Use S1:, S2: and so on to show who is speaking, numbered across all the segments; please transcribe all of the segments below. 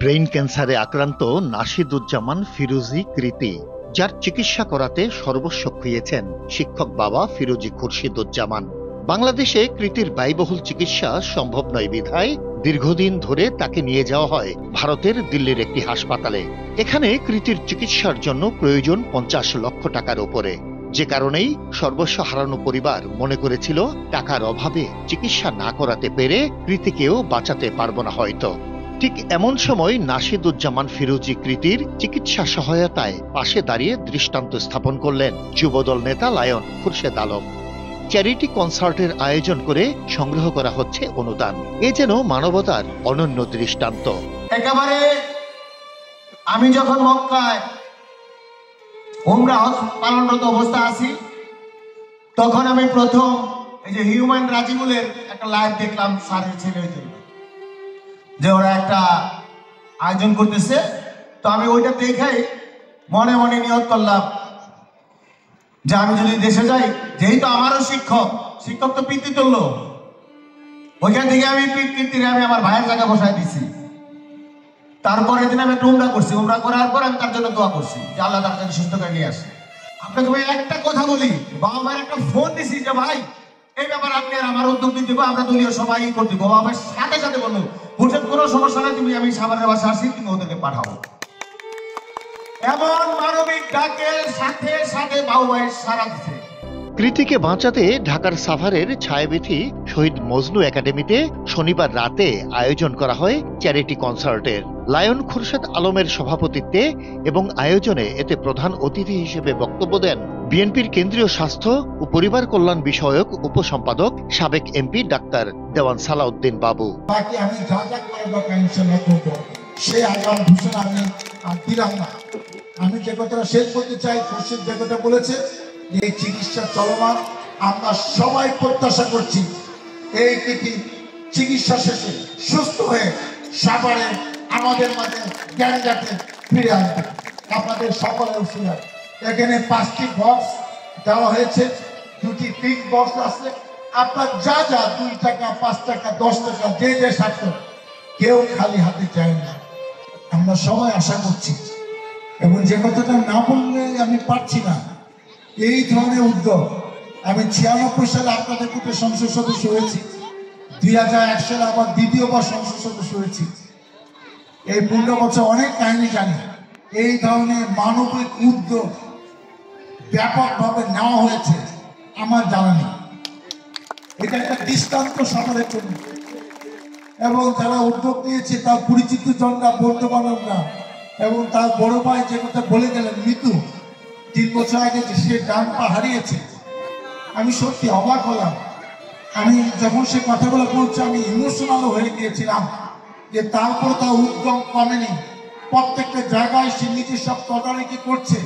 S1: Brain ক্যান্সারে আক্রান্ত নাশিদুজ্জামান ফিরোজী কৃতি, যার চিকিৎসা করাতে সর্বস্ব খুইয়েছেন শিক্ষক বাবা ফিরোজী খুরশিদুজ্জামান। বাংলাদেশে কৃতির ব্যয়বহুল চিকিৎসা সম্ভব নয় বিধায় দীর্ঘদিন ধরে তাকে নিয়ে যাওয়া হয় ভারতের দিল্লির একটি হাসপাতালে। এখানে কৃতির চিকিৎসার জন্য প্রয়োজন 50 লক্ষ টাকার উপরে, যে কারণেই সর্বস্ব হারানো পরিবার মনে করেছিল টাকার অভাবে চিকিৎসা না করাতে পেরে কৃতিকেও বাঁচাতে পারব না হয়তো। ঠিক এমন সময় নাশিদুজ্জামান ফিরোজী কৃতির চিকিৎসা সহায়তায় পাশে দাঁড়িয়ে দৃষ্টান্ত স্থাপন করলেন যুবদল নেতা লায়ন খুরশেদ আলম। চ্যারিটি কনসার্টের আয়োজন করে সংগ্রহ করা হচ্ছে অনুদান। এ যেন মানবতার অনন্য দৃষ্টান্ত।
S2: একেবারে আমি যখন মক্কায় উমরা হজ পালনরত অবস্থা আছি, তখন আমি প্রথম এই যে হিউম্যান রাজিবুলের একটা লাইভ দেখলাম স্যারের ছেলেদের, যে ওরা একটা আয়োজন করতেছে। তো আমি ওইটা দেখাই মনে মনে নিয়ত করলাম যে আমি যদি দেশে যাই, যেহেতু আমারও শিক্ষক তো পিতৃ তুল্য, ওইখান থেকে আমি পিতৃরে আমি আমার ভাইয়ের জায়গা বসায় দিছি। তারপরের দিন আমি একটা উমরা করছি, উমরা করার পর আমি তার জন্য দোয়া করছি যে আল্লাহ তার জন্য সুস্থ করে নিয়ে আসে। আপনাকে ভাই একটা কথা বলি, বাবা ভাইয়ের একটা ফোন দিছি যে ভাই এই ব্যাপারে আপনি আর আমার উদ্যোগ দিতে দেবো, আমরা দলীয় সবাই করে দিব। বাবা ভাই সাথে সাথে বললো বুঝছেন কোনো সমস্যা নাই, তুমি আমি সাভারের বাসা আসি, তুমি ওদেরকে পাঠাবো। এমন মানবিক ডাকের সাথে সাথে বাবু ভাই সারা দিচ্ছে।
S1: কৃতিকে বাঁচাতে ঢাকার সাভারের ছায়াবিথি শহীদ মজনু একাডেমিতে শনিবার রাতে আয়োজন করা হয় চ্যারিটি কনসার্টের। লায়ন খুরশেদ আলমের সভাপতিত্বে এবং আয়োজনে এতে প্রধান অতিথি হিসেবে বক্তব্য দেন বিএনপির কেন্দ্রীয় স্বাস্থ্য ও পরিবার কল্যাণ বিষয়ক উপসম্পাদক সাবেক এমপি ডাক্তার দেওয়ান সালাউদ্দিন বাবু।
S3: বাকি আমি যা যা করার দরকার ইনশাআল্লাহ করব, সেই আগাম ঘোষণা আমি দিলাম না। আমি যে কথাটা শেষ করতে চাই, খুরশিদ যে কথা বলেছে, এই চিকিৎসা চলমান, আমরা সবাই প্রত্যাশা করছি এই কৃতি চিকিৎসা শেষে সুস্থ হয়ে সাভারে আমাদের মাঝে জ্ঞানজাতে ফিরে আসবে। আপনাদের সকলের উৎসাহ। এখানে 5টি বক্স দেওয়া হয়েছে, 2টি পিঙ্ক বক্স আছে। আপনার যা যা 2 টাকা 5 টাকা 10 টাকা যে যে স্বার্থ, কেউ খালি হাতে চায় না। আমরা সবাই আশা করছি, এবং যে কথাটা না বললে আমি পারছি না, এই ধরনের উদ্যোগ আমি 96 সালে আপনাদের গ্রুপে সংসদ সদস্য হয়েছি, 2001 সালে আবার দ্বিতীয়বার সংসদ সদস্য হয়েছি। এই 15 বছর অনেক কাহিনী জানি। এই ধরনের মানবিক উদ্যোগ ব্যাপকভাবে নেওয়া হয়েছে আমার জানা নেই। এটা একটা দৃষ্টান্ত সমাজের জন্য, এবং যারা উদ্যোগ নিয়েছে তার পরিচিত জনরা, বন্ধু বান্ধবরা, এবং তার বড় ভাই যে কথা বলে গেলেন মৃত্যু 3 বছর আগে যে সে ডান পা হারিয়েছে, আমি সত্যি অবাক হলাম। আমি যখন সে কথাগুলো বলছি আমি ইমোশনাল হয়ে গিয়েছিলাম, যে তারপর তার উদ্যম কমেনি। প্রত্যেকটা জায়গায় সে নিজে সব তদারকি করছে,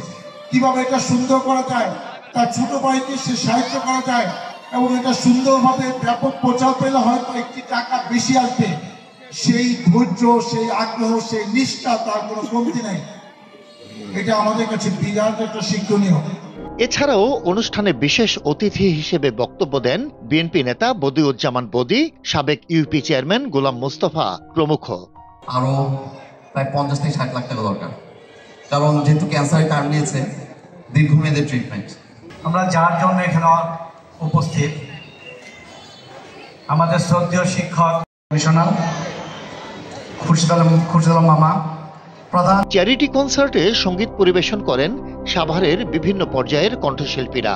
S3: কিভাবে এটা সুন্দর করা যায়, তার ছোট ভাইকে সে সাহায্য করা যায়, এবং এটা সুন্দরভাবে ব্যাপক প্রচার পেলে হয়তো একটি টাকা বেশি আসবে। সেই ধৈর্য, সেই আগ্রহ, সেই নিষ্ঠা তার কোনো কমতি নাই। এটা আমাদের কাছে বিরাট একটা শিক্ষণীয়।
S1: এছাড়াও অনুষ্ঠানে বিশেষ অতিথি হিসেবে বক্তব্য দেন বিএনপি নেতা বদিউজ্জামান বদি, সাবেক ইউপি চেয়ারম্যান গোলাম মোস্তফা প্রমুখ।
S4: আরো প্রায় 50 থেকে 60 লাখ টাকা দরকার, কারণ যেহেতু ক্যান্সারের কারণ নিয়েছে দীর্ঘমেয়াদী ট্রিটমেন্ট।
S5: আমরা যার জন্য এখানে উপস্থিত, আমাদের শ্রদ্ধেয় শিক্ষক কমিশনার খুরশিদ আলম মামা প্রধান।
S1: চ্যারিটি কনসার্টে সঙ্গীত পরিবেশন করেন সাভারের বিভিন্ন পর্যায়ের কণ্ঠশিল্পীরা।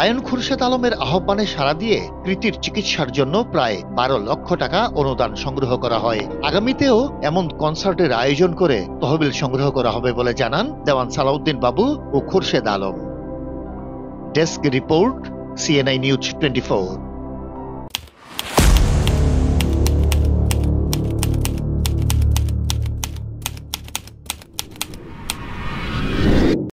S1: লায়ন খুরশেদ আলমের আহ্বানে সাড়া দিয়ে কৃতির চিকিৎসার জন্য প্রায় 12 লক্ষ টাকা অনুদান সংগ্রহ করা হয়। আগামীতেও এমন কনসার্টের আয়োজন করে তহবিল সংগ্রহ করা হবে বলে জানান দেওয়ান সালাউদ্দিন বাবু ও Khurshed Alam. Desk report, CNI news 24।